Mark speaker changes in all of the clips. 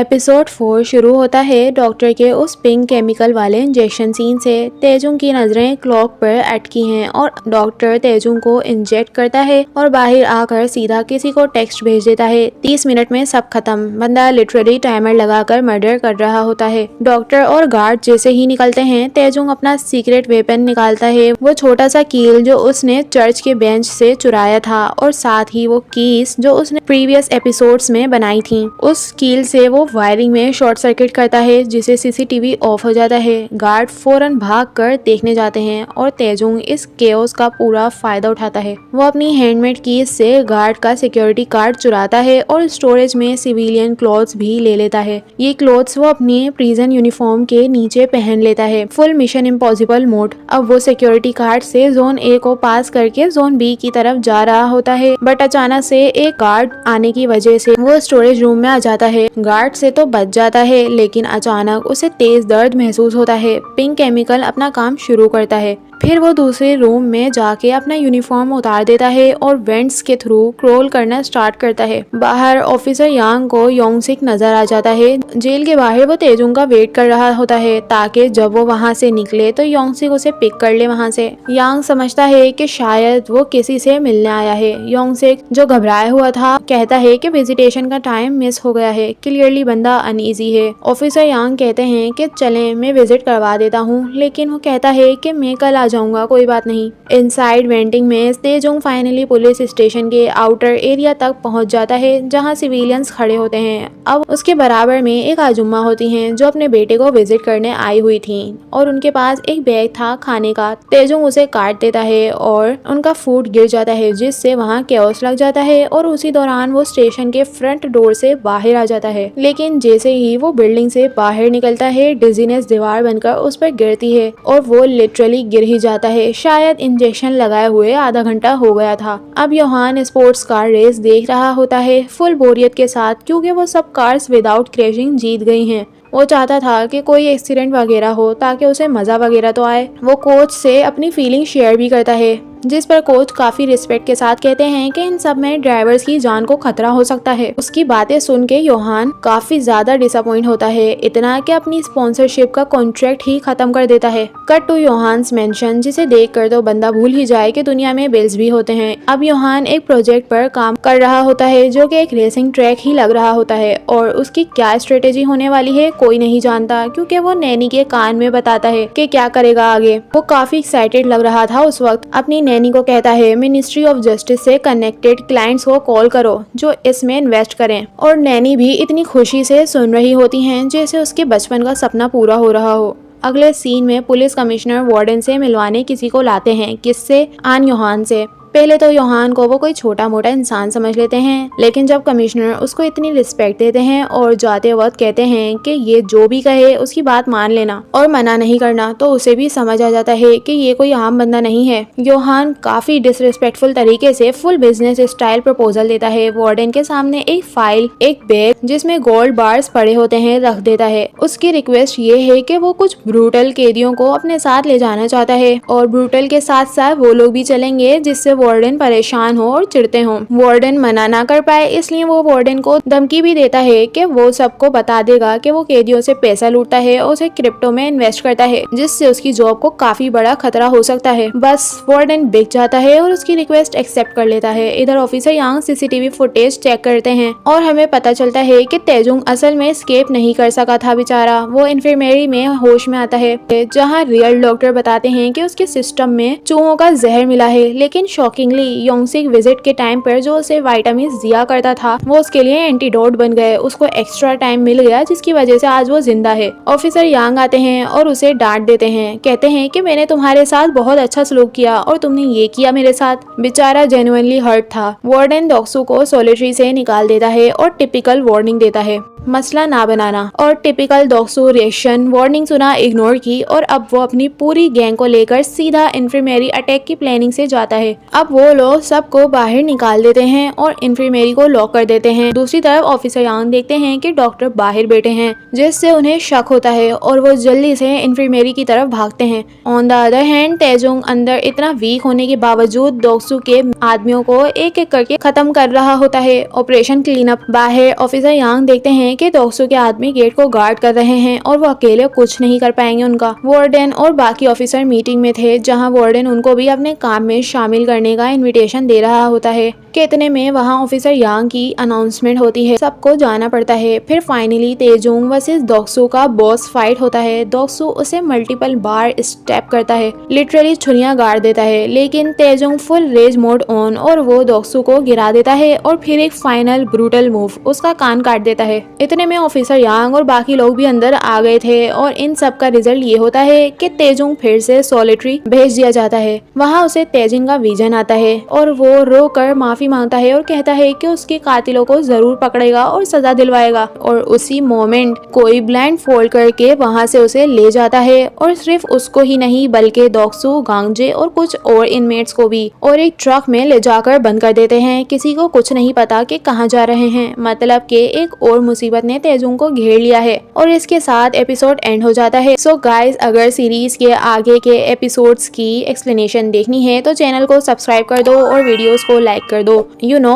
Speaker 1: Episode 4 शुरू होता है डॉक्टर के उस पिंक केमिकल वाले इंजेक्शन सीन से। तेजुंग की नजरें क्लॉक पर अटकी हैं और डॉक्टर तेजुंग को इंजेक्ट करता है और बाहर आकर सीधा किसी को टेक्स्ट भेज देता है। 30 मिनट में सब खत्म। बंदा लिटरली टाइमर लगाकर मर्डर कर रहा होता है। डॉक्टर और गार्ड जैसे ही निकलते हैं तेजुंग अपना सीक्रेट वेपन निकालता है, वो छोटा सा कील जो उसने चर्च के बेंच से चुराया था और साथ ही वो कीज जो उसने प्रीवियस एपिसोड्स में बनाई थी। उस कील से वो वायरिंग में शॉर्ट सर्किट करता है जिससे सीसीटीवी ऑफ हो जाता है। गार्ड फौरन भागकर देखने जाते हैं और तेजुंग इस केओस का पूरा फायदा उठाता है। वो अपनी हैंडमेड कीज से गार्ड का सिक्योरिटी कार्ड चुराता है और स्टोरेज में सिविलियन क्लॉथ्स भी ले लेता है। ये क्लॉथ्स वो अपनी प्रिजन यूनिफॉर्म के नीचे पहन लेता है। Full mission impossible mode. अब वो सिक्योरिटी कार्ड से जोन ए को पास करके जोन बी की तरफ जा रहा होता है, बट अचानक से एक गार्ड आने की वजह से वो स्टोरेज रूम में आ जाता है। गार्ड से तो बच जाता है लेकिन अचानक उसे तेज दर्द महसूस होता है। पिंक केमिकल अपना काम शुरू करता है। फिर वो दूसरे रूम में जाके अपना यूनिफॉर्म उतार देता है और वेंट्स के थ्रू क्रोल करना स्टार्ट करता है। बाहर ऑफिसर यांग को योंगसिक नजर आ जाता है। जेल के बाहर वो तेजुंग का वेट कर रहा होता है ताकि जब वो वहाँ से निकले तो योंगसिक उसे पिक कर ले वहाँ से। यांग समझता है कि शायद वो किसी से मिलने आया है। योंगसिक जो घबराया हुआ था कहता है कि विजिटेशन का टाइम मिस हो गया है। क्लियरली बंदा अनईजी है। ऑफिसर यांग कहते हैं कि चलें मैं विजिट करवा देता हूँ, लेकिन वो कहता है कि मैं कल आ जाऊंगा, कोई बात नहीं। इनसाइड वेंटिंग में तेजुंग फाइनली पुलिस स्टेशन के आउटर एरिया तक पहुंच जाता है जहां सिविलियंस खड़े होते हैं। अब उसके बराबर में एक आजुम्मा होती हैं जो अपने बेटे को विजिट करने आई हुई थी और उनके पास एक बैग था खाने का। तेजुंग उसे काट देता है और उनका फूड गिर जाता है जिससे वहाँ केओस लग जाता है और उसी दौरान वो स्टेशन के फ्रंट डोर से बाहर आ जाता है। लेकिन जैसे ही वो बिल्डिंग से बाहर निकलता है डिजीनेस दीवार बनकर उस पर गिरती है और वो लिटरली गिर ही जाता है। शायद इंजेक्शन लगाए हुए आधा घंटा हो गया था। अब योहान स्पोर्ट्स कार रेस देख रहा होता है फुल बोरियत के साथ, क्योंकि वो सब कार्स विदाउट क्रैशिंग जीत गई हैं। वो चाहता था कि कोई एक्सीडेंट वगैरह हो ताकि उसे मजा वगैरह तो आए। वो कोच से अपनी फीलिंग शेयर भी करता है जिस पर कोच काफी रिस्पेक्ट के साथ कहते हैं कि इन सब में ड्राइवर्स की जान को खतरा हो सकता है। उसकी बातें सुन के योहान काफी ज्यादा डिसअपॉइंट होता है, इतना कि अपनी स्पॉन्सरशिप का कॉन्ट्रैक्ट ही खत्म कर देता है। कट टू योहान्स मेंशन, जिसे देखकर तो बंदा भूल ही जाए कि दुनिया में बिल्स भी होते हैं। अब योहान एक प्रोजेक्ट पर काम कर रहा होता है जो कि एक रेसिंग ट्रैक ही लग रहा होता है और उसकी क्या स्ट्रेटेजी होने वाली है कोई नहीं जानता, क्योंकि वो नैनी के कान में बताता है कि क्या करेगा आगे। वो काफी एक्साइटेड लग रहा था उस वक्त। अपनी नैनी को कहता है मिनिस्ट्री ऑफ जस्टिस से कनेक्टेड क्लाइंट्स को कॉल करो जो इसमें इन्वेस्ट करें, और नैनी भी इतनी खुशी से सुन रही होती हैं जैसे उसके बचपन का सपना पूरा हो रहा हो। अगले सीन में पुलिस कमिश्नर वार्डन से मिलवाने किसी को लाते हैं। किससे? आन योहान से। पहले तो योहान को वो कोई छोटा मोटा इंसान समझ लेते हैं, लेकिन जब कमिश्नर उसको इतनी रिस्पेक्ट देते हैं और जाते वक्त कहते हैं कि ये जो भी कहे उसकी बात मान लेना और मना नहीं करना, तो उसे भी समझ आ जाता है कि ये कोई आम बंदा नहीं है। योहान काफी डिसरिस्पेक्टफुल तरीके से फुल बिजनेस स्टाइल प्रपोजल देता है। वार्डन के सामने एक फाइल, एक बैग जिसमें गोल्ड बार्स पड़े होते हैं रख देता है। उसकी रिक्वेस्ट ये है कि वो कुछ ब्रूटल कैदियों को अपने साथ ले जाना चाहता है और ब्रूटल के साथ साथ वो लोग भी चलेंगे जिससे वार्डन परेशान हो और चिढ़ते हो। वार्डन मना ना कर पाए इसलिए वो वार्डन को धमकी भी देता है कि वो सबको बता देगा कि वो कैदियों से पैसा लूटता है और उसे क्रिप्टो में इन्वेस्ट करता है, जिससे उसकी जॉब को काफी बड़ा खतरा हो सकता है। बस वार्डन बिक जाता है और उसकी रिक्वेस्ट एक्सेप्ट कर लेता है। इधर ऑफिसर यांग सीसीटीवी फुटेज चेक करते हैं और हमें पता चलता है कि तेजुंग असल में एस्केप नहीं कर सका था बेचारा। वो इन्फर्मेरी में होश में आता है जहाँ रियल डॉक्टर बताते हैं कि उसके सिस्टम में चूहों का जहर मिला है, लेकिन शॉकिंगली योंगसिक विजिट के टाइम पर जो उसे विटामिन दिया करता था वो उसके लिए एंटीडोट बन गए। उसको एक्स्ट्रा टाइम मिल गया जिसकी वजह से आज वो जिंदा है। ऑफिसर यांग आते हैं और उसे डांट देते हैं, कहते हैं कि मैंने तुम्हारे साथ बहुत अच्छा सलूक किया और तुमने ये किया मेरे साथ। बेचारा जेन्युइनली हर्ट था। वार्डन दोक्सू को सॉलिटरी से निकाल देता है और टिपिकल वार्निंग देता है, मसला ना बनाना, और टिपिकल दोक्सू रिएक्शन। वार्निंग सुना, इग्नोर की और अब वो अपनी पूरी गैंग को लेकर सीधा इन्फर्मेरी अटैक की प्लानिंग से जाता है। अब अब वो लोग सबको बाहर निकाल देते हैं और इन्फर्मेरी को लॉक कर देते हैं। दूसरी तरफ ऑफिसर यांग देखते हैं कि डॉक्टर बाहर बैठे हैं, जिससे उन्हें शक होता है और वो जल्दी से इन्फर्मेरी की तरफ भागते हैं। ऑन द अदर हैंड तेजुंग अंदर इतना वीक होने के बावजूद दोक्सू के आदमियों को एक एक करके खत्म कर रहा होता है। Operation clean up. बाहर ऑफिसर यांग देखते हैं कि दोक्सू के आदमी गेट को गार्ड कर रहे हैं और वो अकेले कुछ नहीं कर पाएंगे उनका। वार्डन और बाकी ऑफिसर मीटिंग में थे, जहाँ वार्डन उनको भी अपने काम में शामिल करने का इनविटेशन दे रहा होता है। कितने में वहाँ ऑफिसर यांग की अनाउंसमेंट होती है, सबको जाना पड़ता है। फिर फाइनली तेजुंग वर्सेस दोक्सू का बॉस फाइट होता है। दोक्सू उसे मल्टीपल बार स्टेप करता है, लिटरली छुरियां गाड़ देता है, लेकिन तेजुंग फुल रेज मोड ऑन और वो दोक्सू को गिरा देता है और फिर एक फाइनल ब्रूटल मूव उसका कान काट देता है। इतने में ऑफिसर यांग और बाकी लोग भी अंदर आ गए थे और इन सब का रिजल्ट ये होता है कि तेजुंग फिर से सॉलिटरी भेज दिया जाता है। वहाँ उसे तेजिंग का विजन आता है और वो रो कर माफी मांगता है और कहता है कि उसके कातिलों को जरूर पकड़ेगा और सजा दिलवाएगा। और उसी मोमेंट कोई ब्लाइंड फोल्ड करके वहाँ से उसे ले जाता है और सिर्फ उसको ही नहीं बल्कि दोक्सू, गांगजे और कुछ और इनमेट्स को भी, और एक ट्रक में ले जाकर बंद कर देते हैं। किसी को कुछ नहीं पता कि कहाँ जा रहे हैं। मतलब कि एक और मुसीबत ने तेजुंग को घेर लिया है और इसके साथ एपिसोड एंड हो जाता है। सो गाइस, अगर सीरीज के आगे के एपिसोड्स की एक्सप्लेनेशन देखनी है तो चैनल को सब्सक्राइब कर दो और वीडियोस को लाइक कर दो,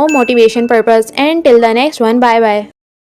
Speaker 1: motivation purpose. And till the next one, bye bye.